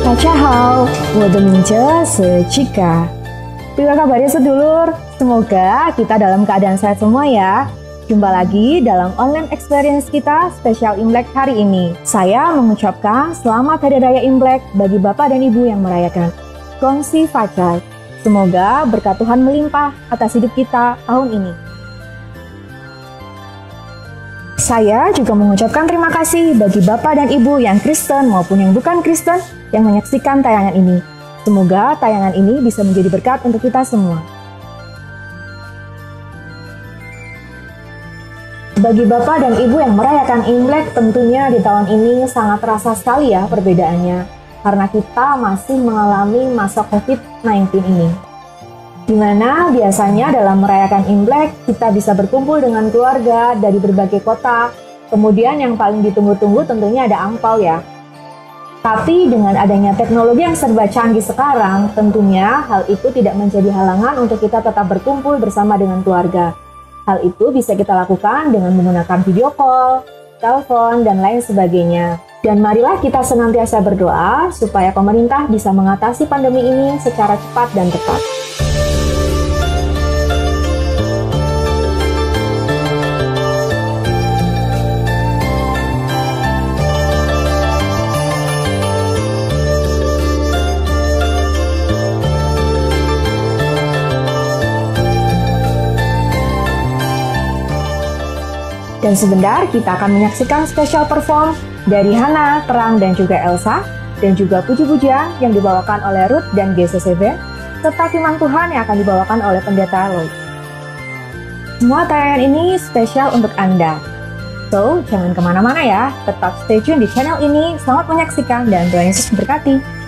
Tachahau, Wodomingce Secika. Apa kabarnya sedulur? Semoga kita dalam keadaan sehat semua ya. Jumpa lagi dalam online experience kita spesial Imlek hari ini. Saya mengucapkan selamat Hari Raya Imlek bagi Bapak dan Ibu yang merayakan. Gongsi Facai. Semoga berkat Tuhan melimpah atas hidup kita tahun ini. Saya juga mengucapkan terima kasih bagi Bapak dan Ibu yang Kristen maupun yang bukan Kristen yang menyaksikan tayangan ini. Semoga tayangan ini bisa menjadi berkat untuk kita semua. Bagi Bapak dan Ibu yang merayakan Imlek, tentunya di tahun ini sangat terasa sekali ya perbedaannya. Karena kita masih mengalami masa COVID-19 ini. Di mana biasanya dalam merayakan Imlek, kita bisa berkumpul dengan keluarga dari berbagai kota. Kemudian yang paling ditunggu-tunggu tentunya ada angpau ya. Tapi dengan adanya teknologi yang serba canggih sekarang, tentunya hal itu tidak menjadi halangan untuk kita tetap berkumpul bersama dengan keluarga. Hal itu bisa kita lakukan dengan menggunakan video call, telepon, dan lain sebagainya. Dan marilah kita senantiasa berdoa supaya pemerintah bisa mengatasi pandemi ini secara cepat dan tepat. Dan sebentar kita akan menyaksikan special perform dari Hana, Terang, dan juga Elsa, dan juga puji-pujian yang dibawakan oleh Ruth dan GCCB, serta firman Tuhan yang akan dibawakan oleh Pendeta Lloyd. Semua tayangan ini spesial untuk Anda. So, jangan kemana-mana ya, tetap stay tune di channel ini, selamat menyaksikan, dan Tuhan Yesus memberkati.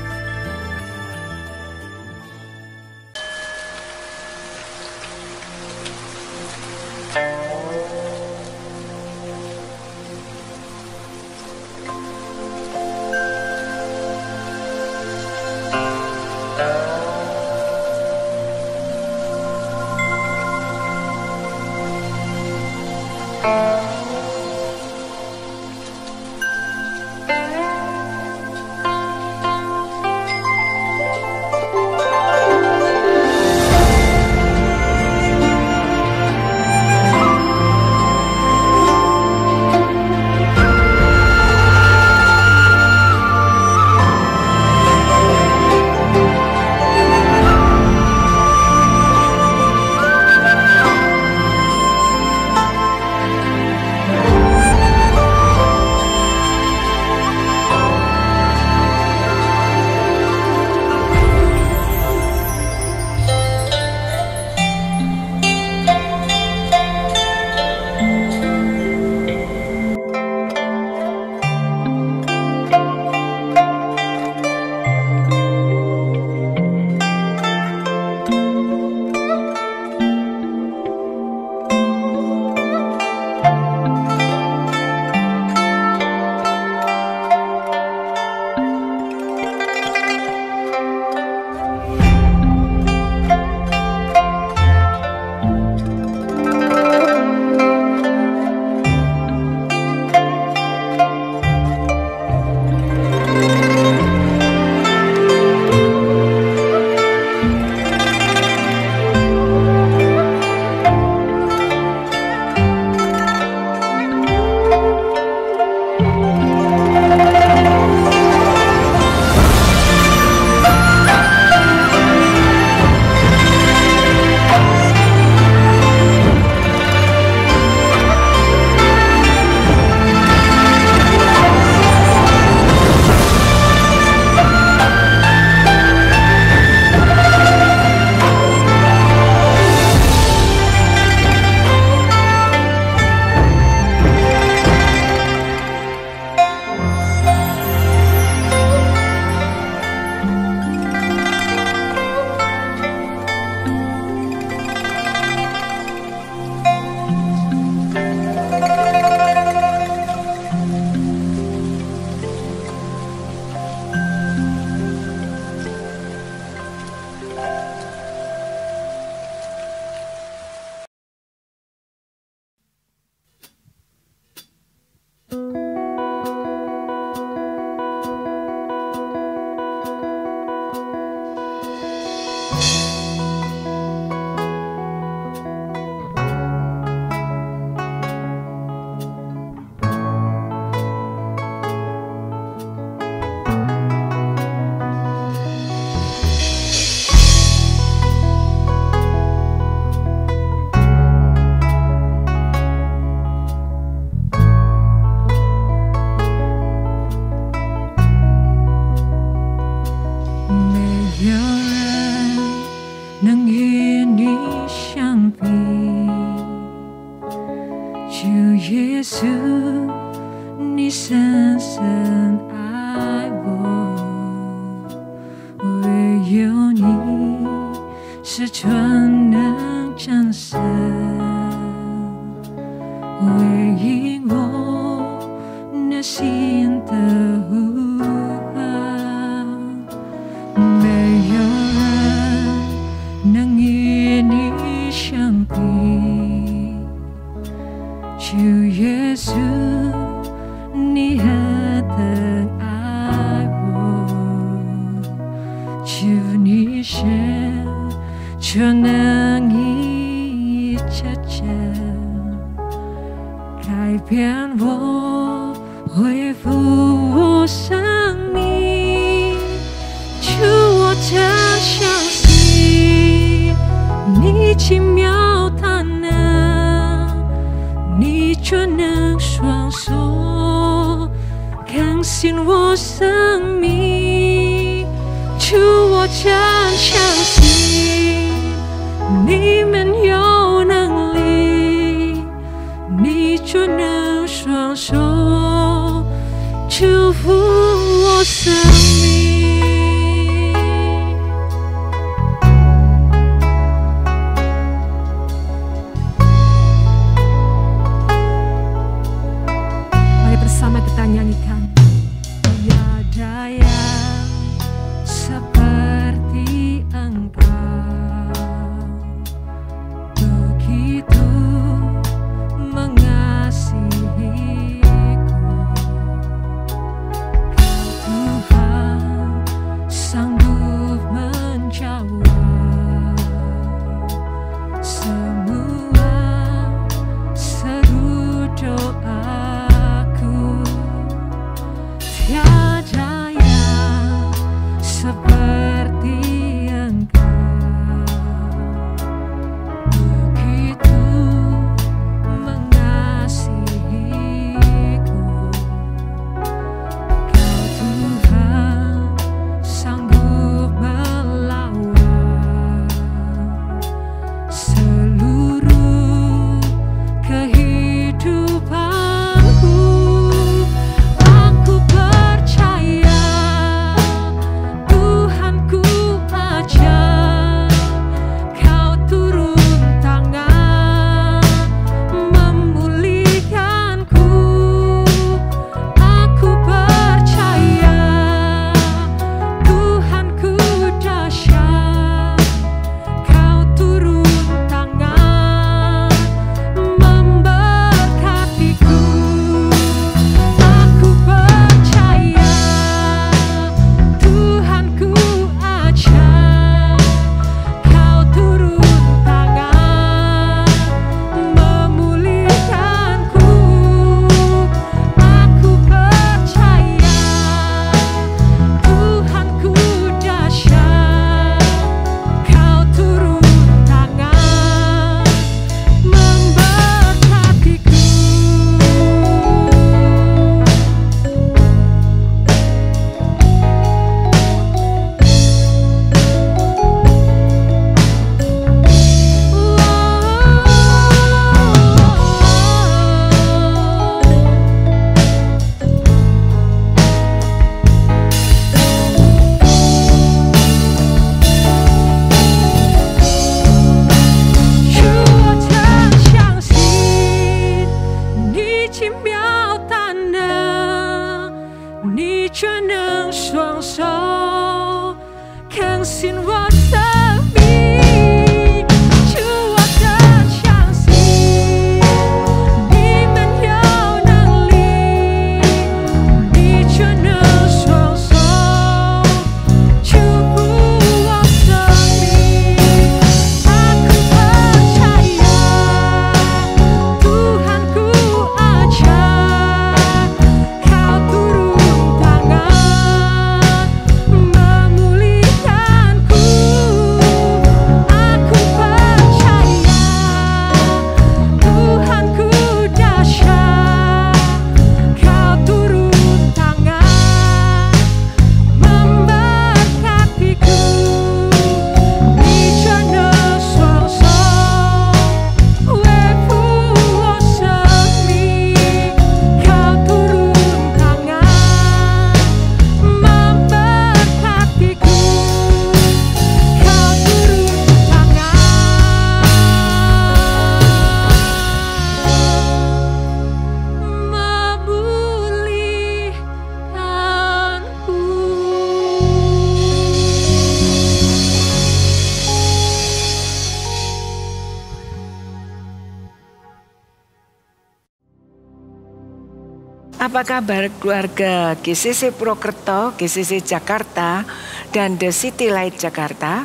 Apa kabar keluarga GCC Purwokerto, GCC Jakarta, dan The City Light Jakarta?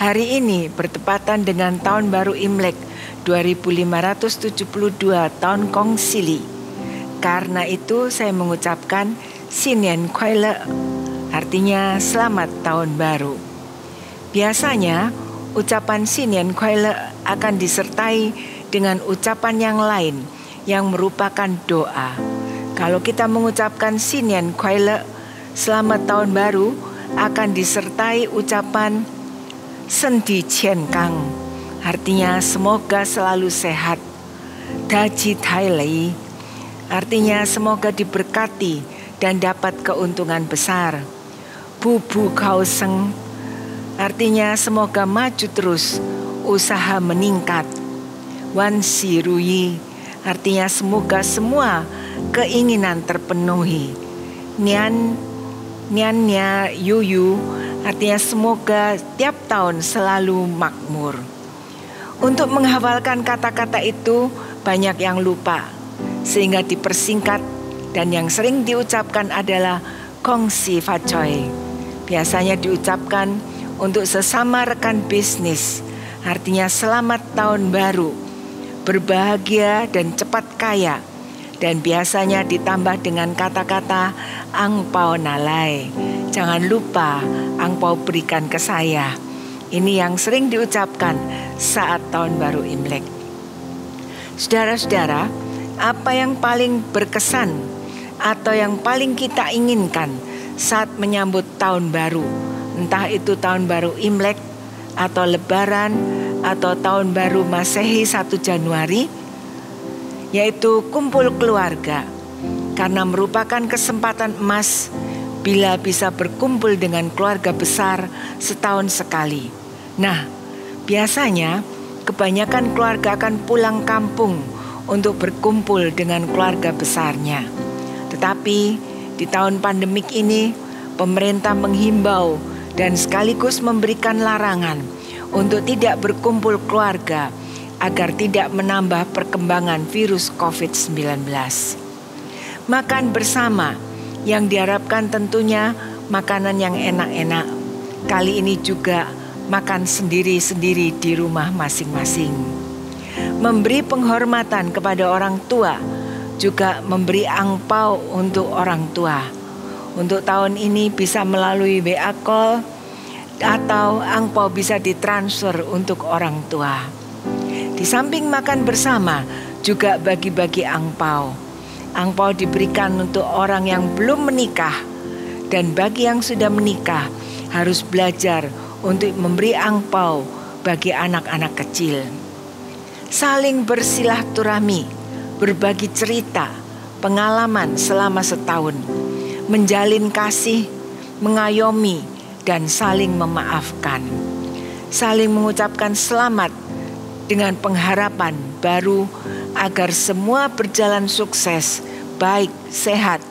Hari ini bertepatan dengan Tahun Baru Imlek 2572 Tahun Kong Sili. Karena itu saya mengucapkan Xin Nian Kuai Le, artinya Selamat Tahun Baru. Biasanya ucapan Xin Nian Kuai Le akan disertai dengan ucapan yang lain yang merupakan doa. Kalau kita mengucapkan Xin Nian Kuai Le, Selamat Tahun Baru, akan disertai ucapan Sen Di Qian Gang, artinya semoga selalu sehat. Da Ji Tai Lei, artinya semoga diberkati dan dapat keuntungan besar. Bu Bu Kau Seng, artinya semoga maju terus, usaha meningkat. Wan Si Ruyi, artinya semoga semua keinginan terpenuhi. Nian Nia Yuyu, artinya semoga tiap tahun selalu makmur. Untuk menghafalkan kata-kata itu banyak yang lupa, sehingga dipersingkat dan yang sering diucapkan adalah Kong Si Fa Choi. Biasanya diucapkan untuk sesama rekan bisnis, artinya selamat tahun baru, berbahagia dan cepat kaya. Dan biasanya ditambah dengan kata-kata angpau nalai. Jangan lupa angpau berikan ke saya. Ini yang sering diucapkan saat tahun baru Imlek. Saudara-saudara, apa yang paling berkesan atau yang paling kita inginkan saat menyambut tahun baru? Entah itu tahun baru Imlek atau Lebaran atau tahun baru Masehi 1 Januari, yaitu kumpul keluarga, karena merupakan kesempatan emas bila bisa berkumpul dengan keluarga besar setahun sekali. Nah, biasanya kebanyakan keluarga akan pulang kampung untuk berkumpul dengan keluarga besarnya. Tetapi di tahun pandemik ini, pemerintah menghimbau dan sekaligus memberikan larangan untuk tidak berkumpul keluarga agar tidak menambah perkembangan virus COVID-19. Makan bersama yang diharapkan tentunya makanan yang enak-enak. Kali ini juga makan sendiri-sendiri di rumah masing-masing. Memberi penghormatan kepada orang tua, juga memberi angpau untuk orang tua. Untuk tahun ini bisa melalui WA call atau angpau bisa ditransfer untuk orang tua. Di samping makan bersama, juga bagi-bagi angpau. Angpau diberikan untuk orang yang belum menikah, dan bagi yang sudah menikah harus belajar untuk memberi angpau bagi anak-anak kecil. Saling bersilaturahmi, berbagi cerita, pengalaman selama setahun, menjalin kasih, mengayomi, dan saling memaafkan. Saling mengucapkan selamat dengan pengharapan baru agar semua berjalan sukses, baik, sehat,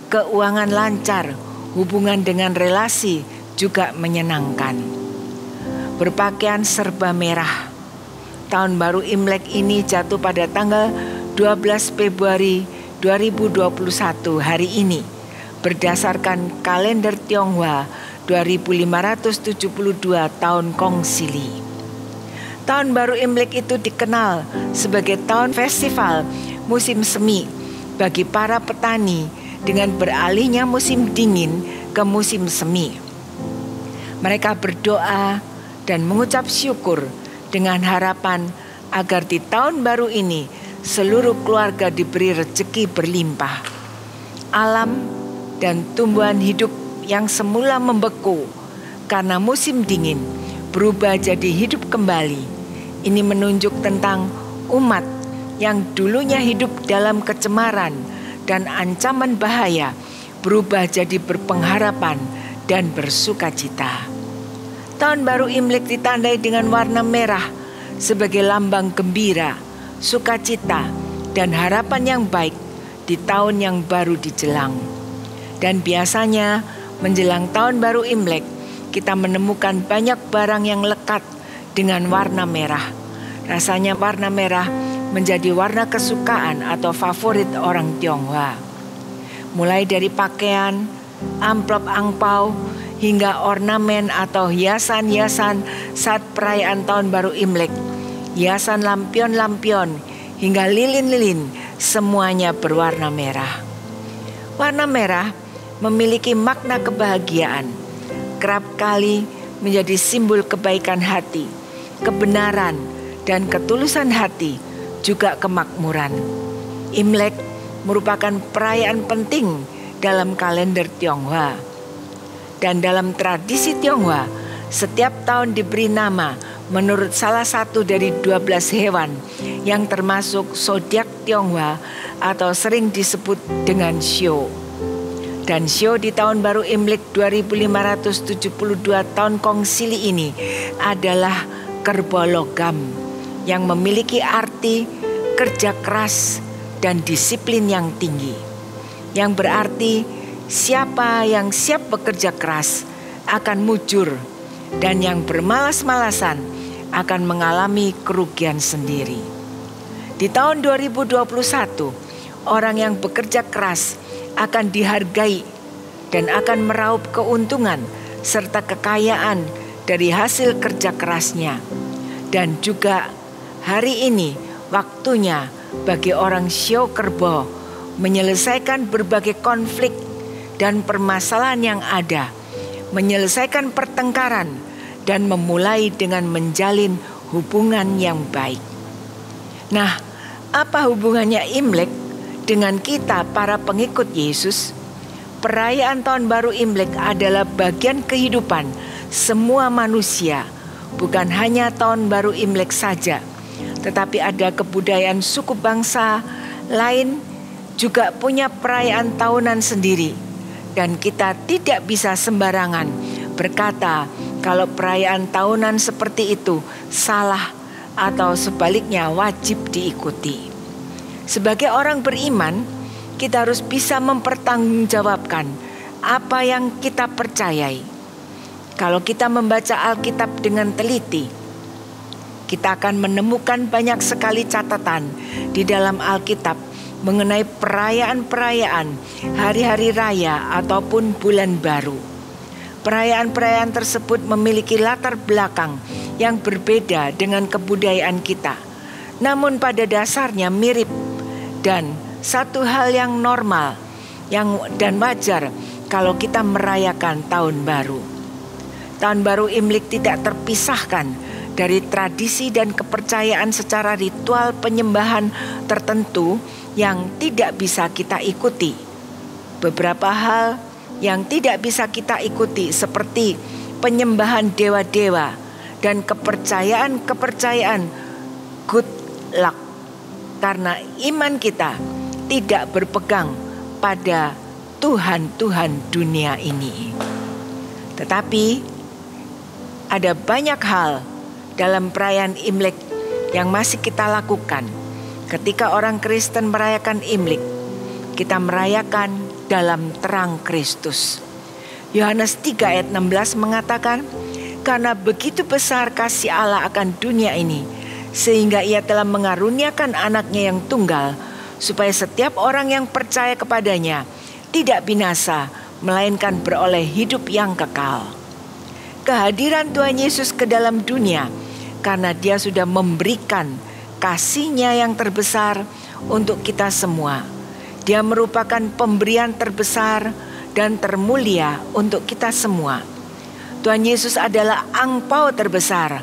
keuangan lancar, hubungan dengan relasi juga menyenangkan. Berpakaian serba merah. Tahun baru Imlek ini jatuh pada tanggal 12 Februari 2021 hari ini, berdasarkan kalender Tionghoa 2572 tahun Kong Sili. Tahun baru Imlek itu dikenal sebagai tahun festival musim semi bagi para petani dengan beralihnya musim dingin ke musim semi. Mereka berdoa dan mengucap syukur dengan harapan agar di tahun baru ini seluruh keluarga diberi rezeki berlimpah. Alam dan tumbuhan hidup yang semula membeku karena musim dingin berubah jadi hidup kembali. Ini menunjuk tentang umat yang dulunya hidup dalam kecemaran dan ancaman bahaya berubah jadi berpengharapan dan bersukacita. Tahun baru Imlek ditandai dengan warna merah sebagai lambang gembira, sukacita, dan harapan yang baik di tahun yang baru dijelang. Dan biasanya menjelang tahun baru Imlek, kita menemukan banyak barang yang lekat dengan warna merah. Rasanya warna merah menjadi warna kesukaan atau favorit orang Tionghoa. mulai dari pakaian, amplop angpau, hingga ornamen atau hiasan-hiasan saat perayaan Tahun Baru Imlek, hiasan lampion-lampion, hingga lilin-lilin, semuanya berwarna merah. Warna merah memiliki makna kebahagiaan, kerap kali menjadi simbol kebaikan hati, kebenaran, dan ketulusan hati, juga kemakmuran. Imlek merupakan perayaan penting dalam kalender Tionghoa. Dan dalam tradisi Tionghoa, setiap tahun diberi nama menurut salah satu dari 12 hewan yang termasuk zodiak Tionghoa atau sering disebut dengan Shio. Dan Shio di Tahun Baru Imlek 2572 tahun Kongsili ini adalah kerbau logam yang memiliki arti kerja keras dan disiplin yang tinggi, yang berarti siapa yang siap bekerja keras akan mujur, dan yang bermalas-malasan akan mengalami kerugian sendiri. Di tahun 2021, orang yang bekerja keras akan dihargai dan akan meraup keuntungan serta kekayaan dari hasil kerja kerasnya. Dan juga hari ini waktunya bagi orang Shio kerbau menyelesaikan berbagai konflik dan permasalahan yang ada, menyelesaikan pertengkaran, dan memulai dengan menjalin hubungan yang baik. Nah, apa hubungannya Imlek dengan kita para pengikut Yesus? Perayaan Tahun Baru Imlek adalah bagian kehidupan semua manusia, bukan hanya Tahun Baru Imlek saja, tetapi ada kebudayaan suku bangsa lain juga punya perayaan tahunan sendiri. Dan kita tidak bisa sembarangan berkata kalau perayaan tahunan seperti itu salah atau sebaliknya wajib diikuti. Sebagai orang beriman, kita harus bisa mempertanggungjawabkan apa yang kita percayai. Kalau kita membaca Alkitab dengan teliti, kita akan menemukan banyak sekali catatan di dalam Alkitab mengenai perayaan-perayaan, hari-hari raya ataupun bulan baru. Perayaan-perayaan tersebut memiliki latar belakang yang berbeda dengan kebudayaan kita, namun pada dasarnya mirip, dan satu hal yang normal dan wajar kalau kita merayakan tahun baru. Tahun Baru Imlek tidak terpisahkan dari tradisi dan kepercayaan secara ritual penyembahan tertentu yang tidak bisa kita ikuti. Beberapa hal yang tidak bisa kita ikuti seperti penyembahan dewa-dewa dan kepercayaan good luck, karena iman kita tidak berpegang pada Tuhan-Tuhan dunia ini. Tetapi ada banyak hal dalam perayaan Imlek yang masih kita lakukan. Ketika orang Kristen merayakan Imlek, kita merayakan dalam terang Kristus. Yohanes 3 ayat 16 mengatakan, karena begitu besar kasih Allah akan dunia ini, sehingga ia telah mengaruniakan anaknya yang tunggal, supaya setiap orang yang percaya kepadanya tidak binasa, melainkan beroleh hidup yang kekal. Kehadiran Tuhan Yesus ke dalam dunia, karena dia sudah memberikan kasih-Nya yang terbesar untuk kita semua. Dia merupakan pemberian terbesar dan termulia untuk kita semua. Tuhan Yesus adalah angpau terbesar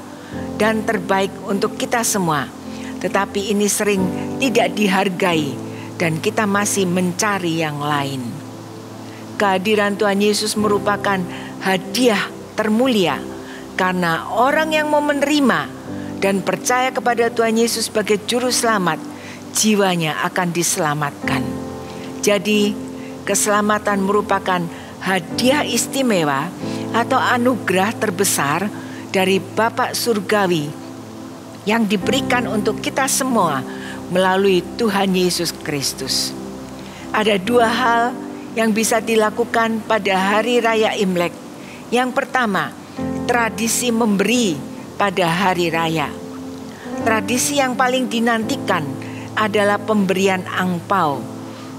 dan terbaik untuk kita semua. Tetapi ini sering tidak dihargai dan kita masih mencari yang lain. Kehadiran Tuhan Yesus merupakan hadiah termulia karena orang yang mau menerima dan percaya kepada Tuhan Yesus sebagai juru selamat, jiwanya akan diselamatkan. Jadi, keselamatan merupakan hadiah istimewa atau anugerah terbesar dari Bapa Surgawi yang diberikan untuk kita semua melalui Tuhan Yesus Kristus. Ada dua hal yang bisa dilakukan pada hari raya Imlek. Yang pertama, tradisi memberi pada hari raya. Tradisi yang paling dinantikan adalah pemberian angpau.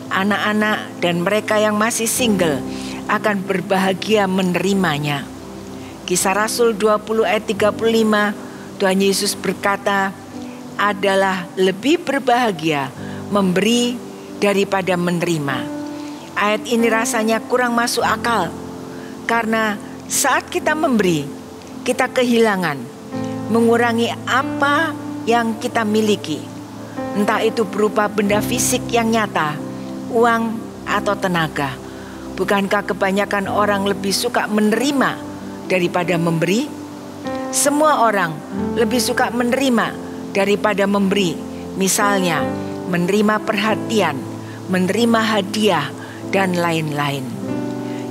Anak-anak dan mereka yang masih single akan berbahagia menerimanya. Kisah Rasul 20 ayat 35, Tuhan Yesus berkata, adalah lebih berbahagia memberi daripada menerima. Ayat ini rasanya kurang masuk akal, karena saat kita memberi, kita kehilangan, mengurangi apa yang kita miliki. Entah itu berupa benda fisik yang nyata, uang atau tenaga. Bukankah kebanyakan orang lebih suka menerima daripada memberi? Semua orang lebih suka menerima daripada memberi. Misalnya, menerima perhatian, menerima hadiah, dan lain-lain.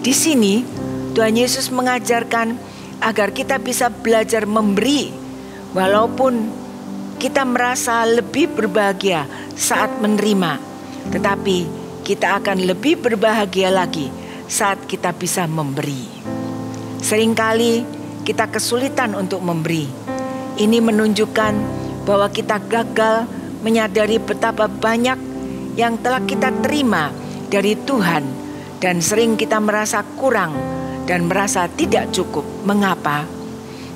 Di sini, Tuhan Yesus mengajarkan agar kita bisa belajar memberi, walaupun kita merasa lebih berbahagia saat menerima, tetapi kita akan lebih berbahagia lagi saat kita bisa memberi. Seringkali kita kesulitan untuk memberi. Ini menunjukkan bahwa kita gagal menyadari betapa banyak yang telah kita terima dari Tuhan, dan sering kita merasa kurang dan merasa tidak cukup. Mengapa?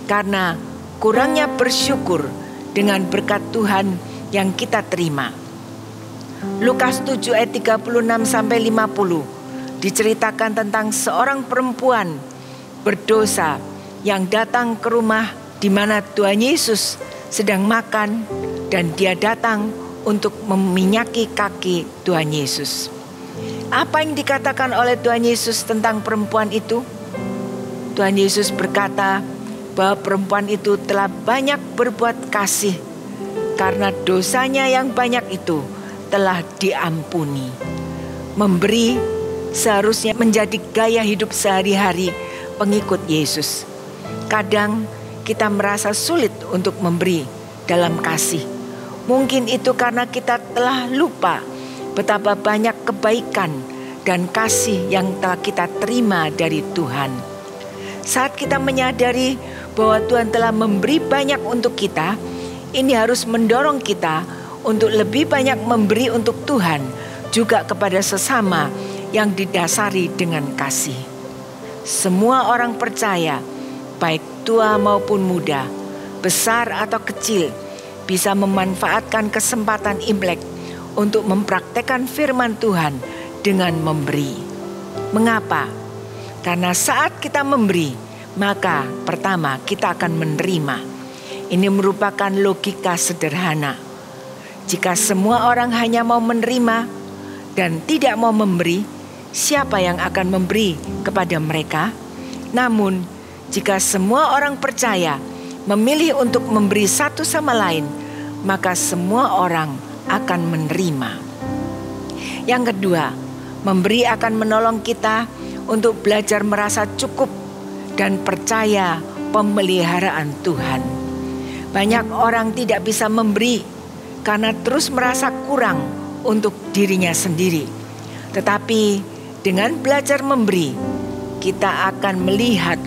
Karena kurangnya bersyukur dengan berkat Tuhan yang kita terima. Lukas 7 ayat 36-50 diceritakan tentang seorang perempuan berdosa yang datang ke rumah di mana Tuhan Yesus sedang makan, dan dia datang untuk meminyaki kaki Tuhan Yesus. Apa yang dikatakan oleh Tuhan Yesus tentang perempuan itu? Tuhan Yesus berkata bahwa perempuan itu telah banyak berbuat kasih, karena dosanya yang banyak itu telah diampuni. Memberi seharusnya menjadi gaya hidup sehari-hari pengikut Yesus. Kadang kita merasa sulit untuk memberi dalam kasih. Mungkin itu karena kita telah lupa betapa banyak kebaikan dan kasih yang telah kita terima dari Tuhan. Saat kita menyadari bahwa Tuhan telah memberi banyak untuk kita, ini harus mendorong kita untuk lebih banyak memberi untuk Tuhan, juga kepada sesama yang didasari dengan kasih. Semua orang percaya, baik tua maupun muda, besar atau kecil, bisa memanfaatkan kesempatan Imlek untuk mempraktekkan firman Tuhan dengan memberi. Mengapa? Karena saat kita memberi, maka pertama kita akan menerima. Ini merupakan logika sederhana. Jika semua orang hanya mau menerima dan tidak mau memberi, siapa yang akan memberi kepada mereka? Namun, jika semua orang percaya memilih untuk memberi satu sama lain, maka semua orang akan menerima. Yang kedua, memberi akan menolong kita untuk belajar merasa cukup dan percaya pemeliharaan Tuhan. Banyak orang tidak bisa memberi karena terus merasa kurang untuk dirinya sendiri. Tetapi dengan belajar memberi, kita akan melihat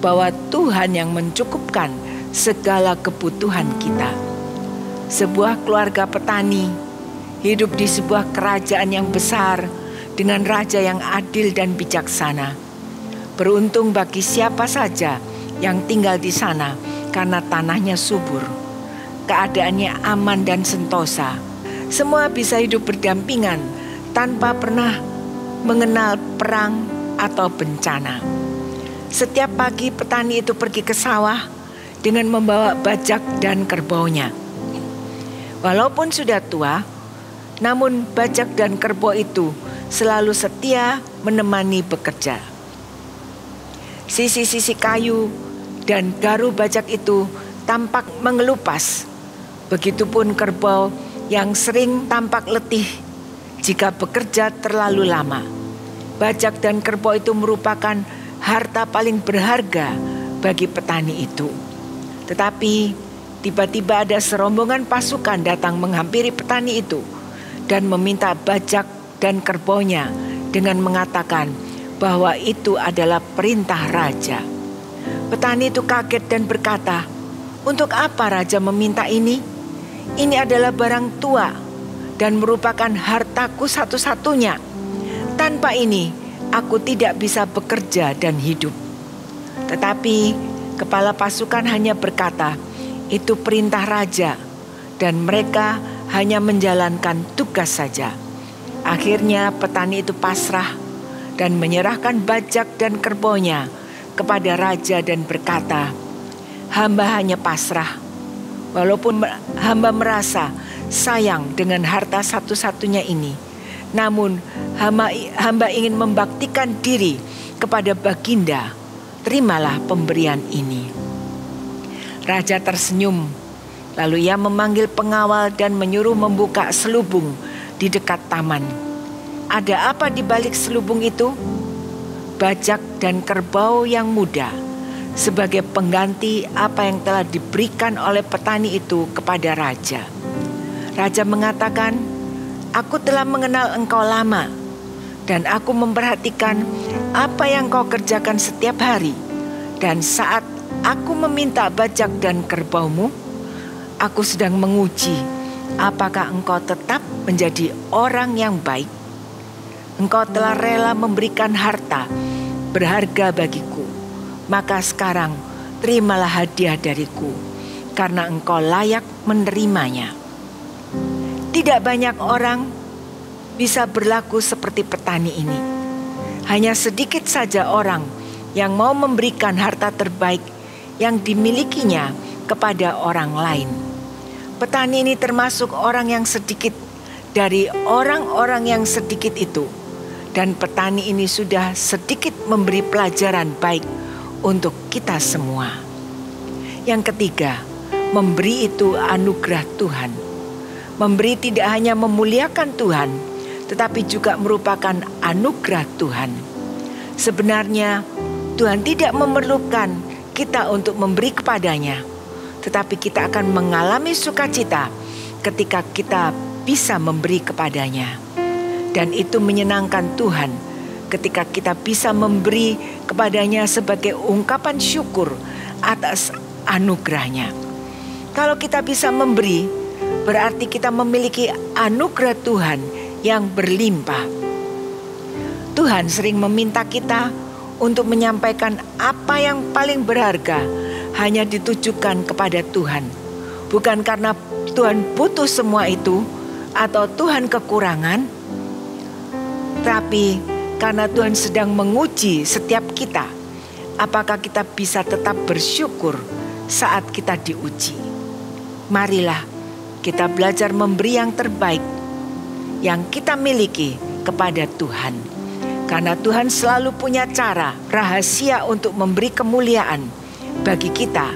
bahwa Tuhan yang mencukupkan segala kebutuhan kita. Sebuah keluarga petani hidup di sebuah kerajaan yang besar dengan raja yang adil dan bijaksana. Beruntung bagi siapa saja yang tinggal di sana karena tanahnya subur, keadaannya aman dan sentosa. Semua bisa hidup berdampingan tanpa pernah mengenal perang atau bencana. Setiap pagi petani itu pergi ke sawah dengan membawa bajak dan kerbaunya. Walaupun sudah tua, namun bajak dan kerbau itu selalu setia menemani bekerja. Sisi-sisi kayu dan garu bajak itu tampak mengelupas. Begitupun kerbau yang sering tampak letih jika bekerja terlalu lama. Bajak dan kerbau itu merupakan harta paling berharga bagi petani itu. Tetapi tiba-tiba ada serombongan pasukan datang menghampiri petani itu dan meminta bajak dan kerbaunya dengan mengatakan bahwa itu adalah perintah raja. Petani itu kaget dan berkata, "Untuk apa raja meminta ini? Ini adalah barang tua dan merupakan hartaku satu-satunya. Tanpa ini, aku tidak bisa bekerja dan hidup." Tetapi kepala pasukan hanya berkata, "Itu perintah raja," dan mereka hanya menjalankan tugas saja. Akhirnya petani itu pasrah dan menyerahkan bajak dan kerbaunya kepada raja dan berkata, "Hamba hanya pasrah. Walaupun hamba merasa sayang dengan harta satu-satunya ini, namun hamba ingin membaktikan diri kepada Baginda. Terimalah pemberian ini." Raja tersenyum, lalu ia memanggil pengawal dan menyuruh membuka selubung di dekat taman. Ada apa di balik selubung itu? Bajak dan kerbau yang muda sebagai pengganti apa yang telah diberikan oleh petani itu kepada raja. Raja mengatakan, "Aku telah mengenal engkau lama dan aku memperhatikan apa yang kau kerjakan setiap hari. Dan saat aku meminta bajak dan kerbaumu, aku sedang menguji apakah engkau tetap menjadi orang yang baik. Engkau telah rela memberikan harta berharga bagiku, maka sekarang terimalah hadiah dariku, karena engkau layak menerimanya." Tidak banyak orang bisa berlaku seperti petani ini. Hanya sedikit saja orang yang mau memberikan harta terbaik yang dimilikinya kepada orang lain. Petani ini termasuk orang yang sedikit dari orang-orang yang sedikit itu. Dan petani ini sudah sedikit memberi pelajaran baik untuk kita semua. Yang ketiga, memberi itu anugerah Tuhan. Memberi tidak hanya memuliakan Tuhan, tetapi juga merupakan anugerah Tuhan. Sebenarnya Tuhan tidak memerlukan kita untuk memberi kepadanya, tetapi kita akan mengalami sukacita ketika kita bisa memberi kepadanya. Dan itu menyenangkan Tuhan ketika kita bisa memberi kepadanya sebagai ungkapan syukur atas anugerahnya. Kalau kita bisa memberi, berarti kita memiliki anugerah Tuhan yang berlimpah. Tuhan sering meminta kita untuk menyampaikan apa yang paling berharga hanya ditujukan kepada Tuhan. Bukan karena Tuhan butuh semua itu atau Tuhan kekurangan, tapi karena Tuhan sedang menguji setiap kita, apakah kita bisa tetap bersyukur saat kita diuji. Marilah kita belajar memberi yang terbaik yang kita miliki kepada Tuhan. Karena Tuhan selalu punya cara rahasia untuk memberi kemuliaan bagi kita.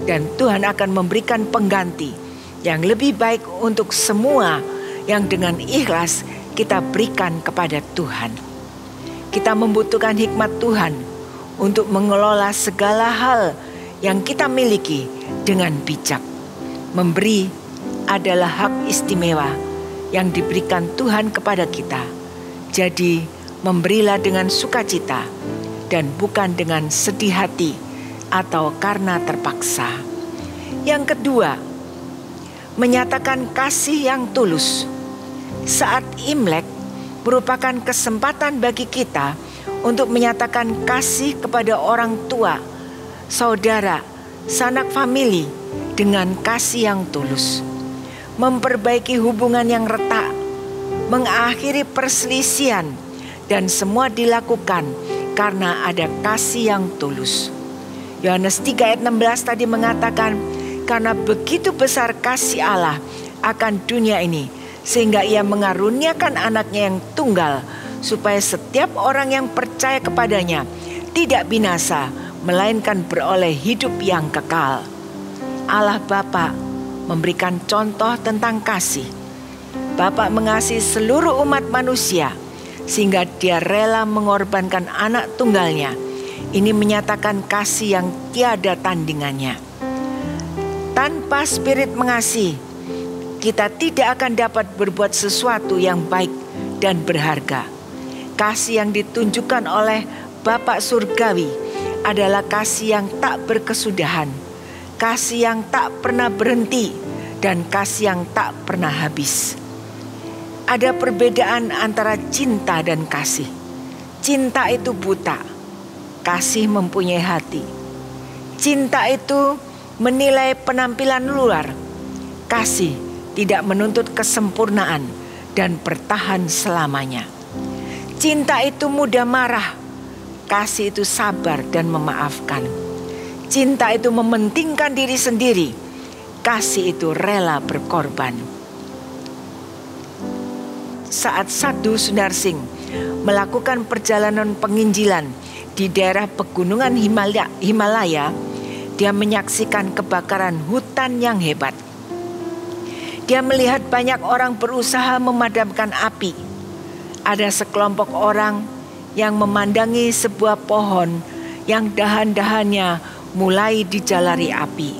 Dan Tuhan akan memberikan pengganti yang lebih baik untuk semua yang dengan ikhlas kita berikan kepada Tuhan. Kita membutuhkan hikmat Tuhan untuk mengelola segala hal yang kita miliki dengan bijak. Memberi adalah hak istimewa yang diberikan Tuhan kepada kita. Jadi memberilah dengan sukacita dan bukan dengan sedih hati atau karena terpaksa. Yang kedua, menyatakan kasih yang tulus. Saat Imlek merupakan kesempatan bagi kita untuk menyatakan kasih kepada orang tua, saudara, sanak famili dengan kasih yang tulus. Memperbaiki hubungan yang retak, mengakhiri perselisihan, dan semua dilakukan karena ada kasih yang tulus. Yohanes 3 ayat 16 tadi mengatakan, karena begitu besar kasih Allah akan dunia ini, sehingga ia mengaruniakan anaknya yang tunggal, supaya setiap orang yang percaya kepadanya tidak binasa, melainkan beroleh hidup yang kekal. Allah Bapa memberikan contoh tentang kasih. Bapa mengasihi seluruh umat manusia, sehingga dia rela mengorbankan anak tunggalnya. Ini menyatakan kasih yang tiada tandingannya. Tanpa spirit mengasihi, kita tidak akan dapat berbuat sesuatu yang baik dan berharga. Kasih yang ditunjukkan oleh Bapa Surgawi adalah kasih yang tak berkesudahan, kasih yang tak pernah berhenti, dan kasih yang tak pernah habis. Ada perbedaan antara cinta dan kasih. Cinta itu buta, kasih mempunyai hati. Cinta itu menilai penampilan luar, kasih tidak menuntut kesempurnaan dan bertahan selamanya. Cinta itu mudah marah, kasih itu sabar dan memaafkan. Cinta itu mementingkan diri sendiri, kasih itu rela berkorban. Saat Sadhu Sundar Singh melakukan perjalanan penginjilan di daerah pegunungan Himalaya, dia menyaksikan kebakaran hutan yang hebat. Dia melihat banyak orang berusaha memadamkan api. Ada sekelompok orang yang memandangi sebuah pohon yang dahan-dahannya mulai dijalari api.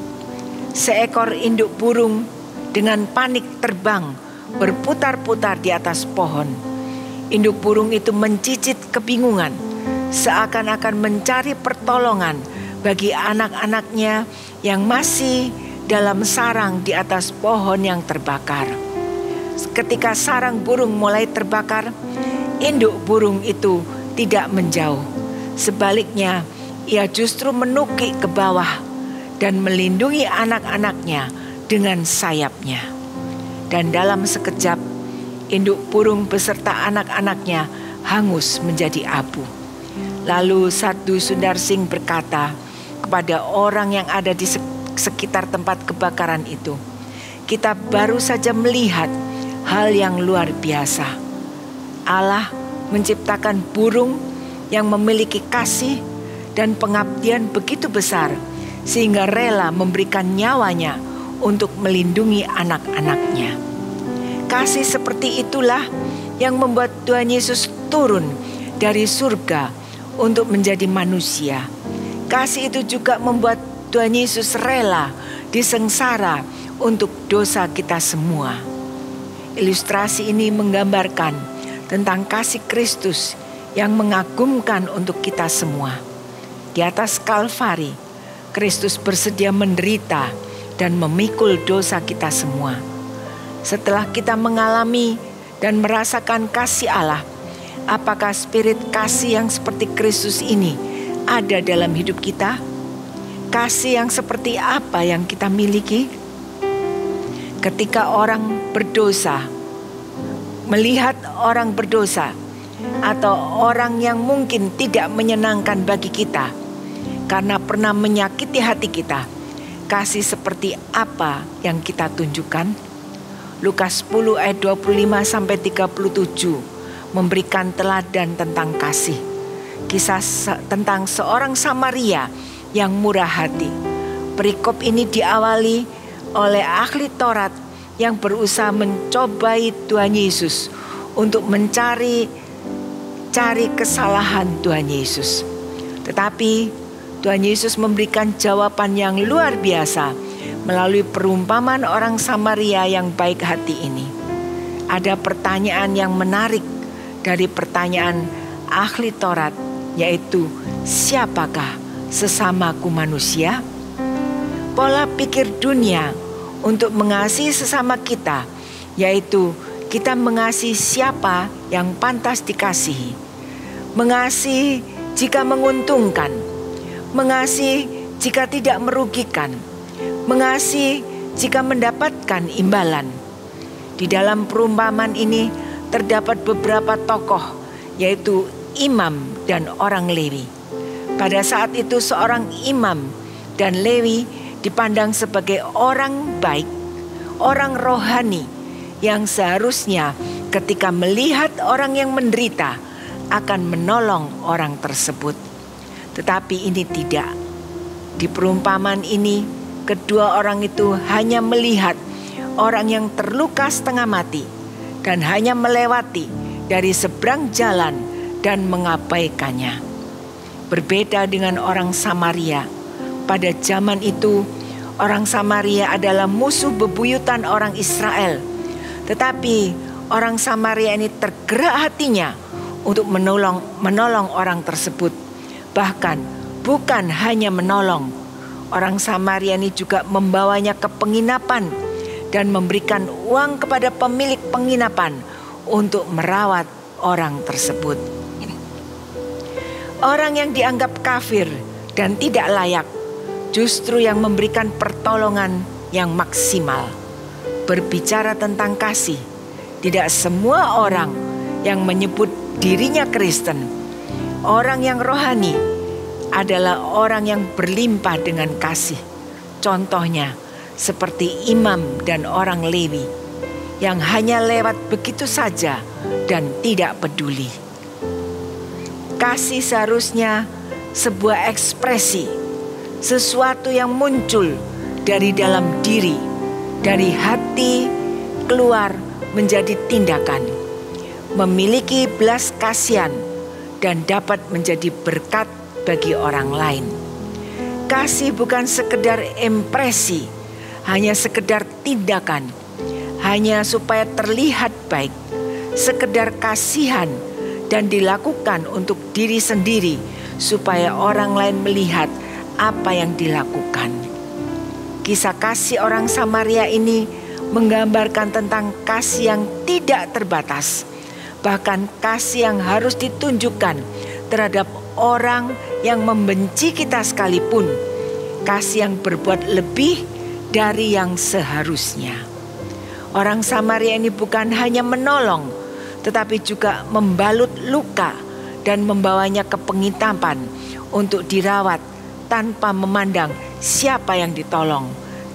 Seekor induk burung dengan panik terbang berputar-putar di atas pohon. Induk burung itu mencicit kebingungan, seakan-akan mencari pertolongan bagi anak-anaknya yang masih dalam sarang di atas pohon yang terbakar. Ketika sarang burung mulai terbakar, induk burung itu tidak menjauh. Sebaliknya, ia justru menukik ke bawah dan melindungi anak-anaknya dengan sayapnya. Dan dalam sekejap, induk burung beserta anak-anaknya hangus menjadi abu. Lalu Sadhu Sundar Singh berkata kepada orang yang ada di sekitar tempat kebakaran itu, "Kita baru saja melihat hal yang luar biasa. Allah menciptakan burung yang memiliki kasih dan pengabdian begitu besar, sehingga rela memberikan nyawanya untuk melindungi anak-anaknya. Kasih seperti itulah yang membuat Tuhan Yesus turun dari surga untuk menjadi manusia. Kasih itu juga membuat Tuhan Yesus rela disengsara untuk dosa kita semua." Ilustrasi ini menggambarkan tentang kasih Kristus yang mengagumkan untuk kita semua. Di atas Kalvari, Kristus bersedia menderita dan memikul dosa kita semua. Setelah kita mengalami dan merasakan kasih Allah, apakah spirit kasih yang seperti Kristus ini ada dalam hidup kita? Kasih yang seperti apa yang kita miliki? Ketika orang berdosa, melihat orang berdosa, atau orang yang mungkin tidak menyenangkan bagi kita karena pernah menyakiti hati kita, kasih seperti apa yang kita tunjukkan? Lukas 10 ayat 25-37 memberikan teladan tentang kasih. Kisah tentang seorang Samaria yang murah hati. Perikop ini diawali oleh ahli Taurat yang berusaha mencobai Tuhan Yesus untuk mencari kesalahan Tuhan Yesus. Tetapi Tuhan Yesus memberikan jawaban yang luar biasa melalui perumpamaan orang Samaria yang baik hati ini. Ada pertanyaan yang menarik dari pertanyaan ahli Taurat, yaitu siapakah sesamaku manusia? Pola pikir dunia untuk mengasihi sesama kita, yaitu kita mengasihi siapa yang pantas dikasihi. Mengasihi jika menguntungkan, mengasihi jika tidak merugikan, mengasihi jika mendapatkan imbalan. Di dalam perumpamaan ini terdapat beberapa tokoh, yaitu imam dan orang Lewi. Pada saat itu seorang imam dan Lewi dipandang sebagai orang baik, orang rohani yang seharusnya ketika melihat orang yang menderita akan menolong orang tersebut. Tetapi ini tidak. Di perumpamaan ini, kedua orang itu hanya melihat orang yang terluka setengah mati dan hanya melewati dari seberang jalan dan mengabaikannya. Berbeda dengan orang Samaria. Pada zaman itu, orang Samaria adalah musuh bebuyutan orang Israel. Tetapi orang Samaria ini tergerak hatinya untuk menolong orang tersebut. Bahkan bukan hanya menolong, orang Samaria ini juga membawanya ke penginapan dan memberikan uang kepada pemilik penginapan untuk merawat orang tersebut. Orang yang dianggap kafir dan tidak layak justru yang memberikan pertolongan yang maksimal. Berbicara tentang kasih, tidak semua orang yang menyebut dirinya Kristen, orang yang rohani, adalah orang yang berlimpah dengan kasih. Contohnya seperti imam dan orang Lewi yang hanya lewat begitu saja dan tidak peduli. Kasih seharusnya sebuah ekspresi, sesuatu yang muncul dari dalam diri, dari hati keluar menjadi tindakan, memiliki belas kasihan dan dapat menjadi berkat bagi orang lain. Kasih bukan sekedar impresi, hanya sekedar tindakan, hanya supaya terlihat baik, sekedar kasihan dan dilakukan untuk diri sendiri supaya orang lain melihat apa yang dilakukan. Kisah kasih orang Samaria ini menggambarkan tentang kasih yang tidak terbatas, bahkan kasih yang harus ditunjukkan terhadap orang yang membenci kita sekalipun, kasih yang berbuat lebih dari yang seharusnya. Orang Samaria ini bukan hanya menolong, tetapi juga membalut luka dan membawanya ke penginapan untuk dirawat tanpa memandang siapa yang ditolong,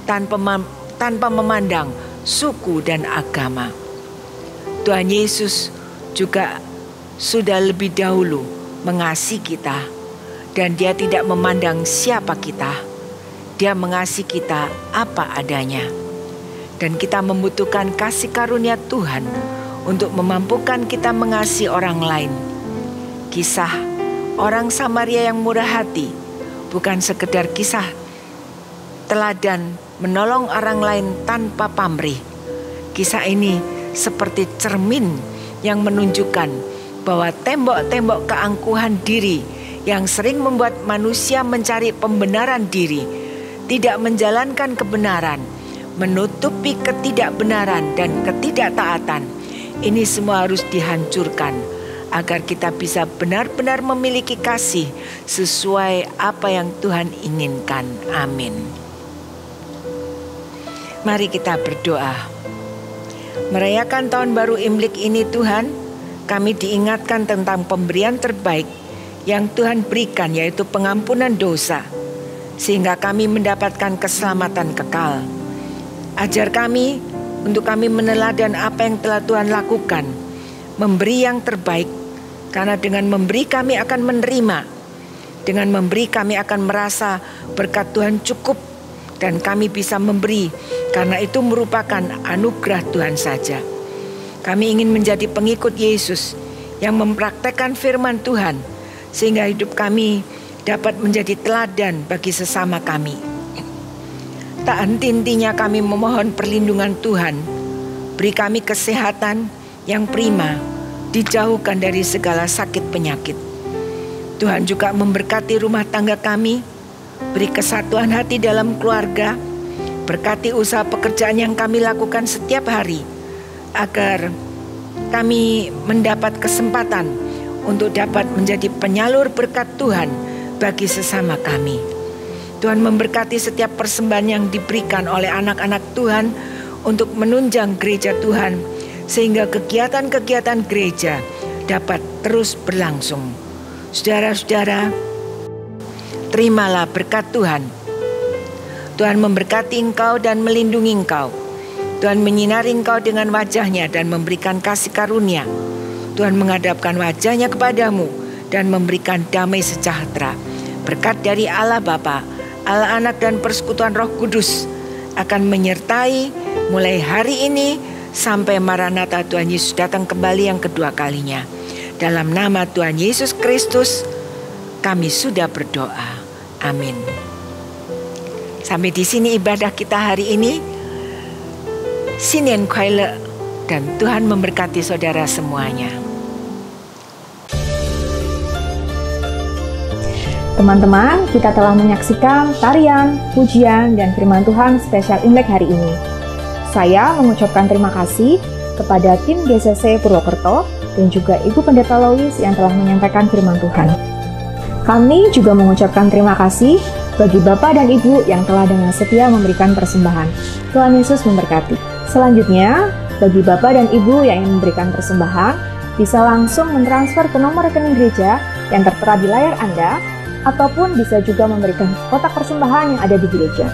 tanpa memandang suku dan agama. Tuhan Yesus juga sudah lebih dahulu mengasihi kita, dan Dia tidak memandang siapa kita. Dia mengasihi kita apa adanya. Dan kita membutuhkan kasih karunia Tuhan untuk memampukan kita mengasihi orang lain. Kisah orang Samaria yang murah hati bukan sekedar kisah teladan menolong orang lain tanpa pamrih. Kisah ini seperti cermin yang menunjukkan bahwa tembok-tembok keangkuhan diri yang sering membuat manusia mencari pembenaran diri, tidak menjalankan kebenaran, menutupi ketidakbenaran dan ketidaktaatan, ini semua harus dihancurkan agar kita bisa benar-benar memiliki kasih sesuai apa yang Tuhan inginkan. Amin. Mari kita berdoa. Merayakan tahun baru Imlek ini Tuhan, kami diingatkan tentang pemberian terbaik yang Tuhan berikan, yaitu pengampunan dosa, sehingga kami mendapatkan keselamatan kekal. Ajar kami untuk kami meneladan apa yang telah Tuhan lakukan, memberi yang terbaik, karena dengan memberi kami akan menerima, dengan memberi kami akan merasa berkat Tuhan cukup, dan kami bisa memberi karena itu merupakan anugerah Tuhan saja. Kami ingin menjadi pengikut Yesus yang mempraktekkan firman Tuhan, sehingga hidup kami dapat menjadi teladan bagi sesama kami. Tak henti-hentinya kami memohon perlindungan Tuhan. Beri kami kesehatan yang prima, dijauhkan dari segala sakit penyakit. Tuhan juga memberkati rumah tangga kami, beri kesatuan hati dalam keluarga, berkati usaha pekerjaan yang kami lakukan setiap hari, agar kami mendapat kesempatan untuk dapat menjadi penyalur berkat Tuhan bagi sesama kami. Tuhan memberkati setiap persembahan yang diberikan oleh anak-anak Tuhan untuk menunjang gereja Tuhan, sehingga kegiatan-kegiatan gereja dapat terus berlangsung. Saudara-saudara, terimalah berkat Tuhan. Tuhan memberkati engkau dan melindungi engkau. Tuhan menyinari engkau dengan wajah-Nya dan memberikan kasih karunia. Tuhan menghadapkan wajah-Nya kepadamu dan memberikan damai sejahtera. Berkat dari Allah Bapa, Allah Anak dan persekutuan Roh Kudus akan menyertai mulai hari ini sampai Maranatha Tuhan Yesus datang kembali yang kedua kalinya. Dalam nama Tuhan Yesus Kristus kami sudah berdoa. Amin. Sampai di sini ibadah kita hari ini. Sinian Kuaile dan Tuhan memberkati saudara semuanya. Teman-teman, kita telah menyaksikan tarian, pujian, dan firman Tuhan spesial Imlek hari ini. Saya mengucapkan terima kasih kepada tim GCC Purwokerto, dan juga Ibu Pendeta Lois yang telah menyampaikan firman Tuhan. Kami juga mengucapkan terima kasih bagi Bapak dan Ibu yang telah dengan setia memberikan persembahan. Tuhan Yesus memberkati. Selanjutnya, bagi Bapak dan Ibu yang ingin memberikan persembahan, bisa langsung mentransfer ke nomor rekening gereja yang tertera di layar Anda, ataupun bisa juga memberikan kotak persembahan yang ada di gereja.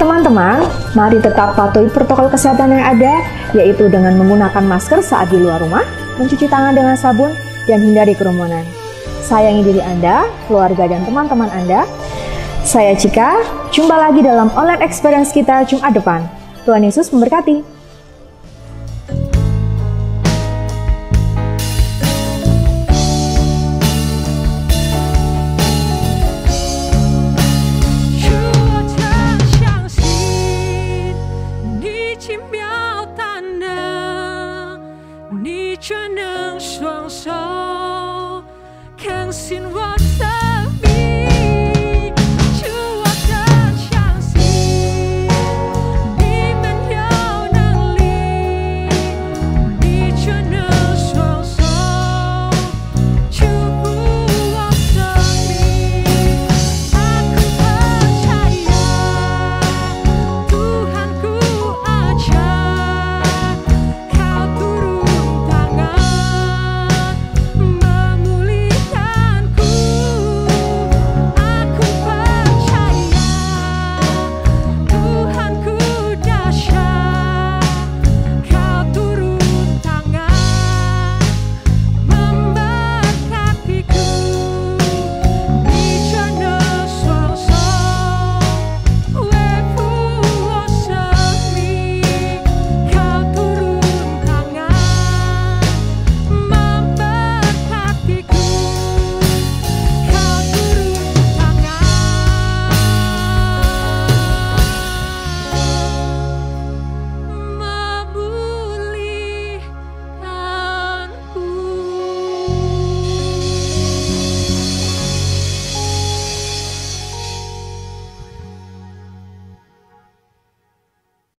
Teman-teman, mari tetap patuhi protokol kesehatan yang ada, yaitu dengan menggunakan masker saat di luar rumah, mencuci tangan dengan sabun, dan hindari kerumunan. Sayangi diri Anda, keluarga, dan teman-teman Anda. Saya Cika, jumpa lagi dalam online experience kita Jumat depan. Tuhan Yesus memberkati.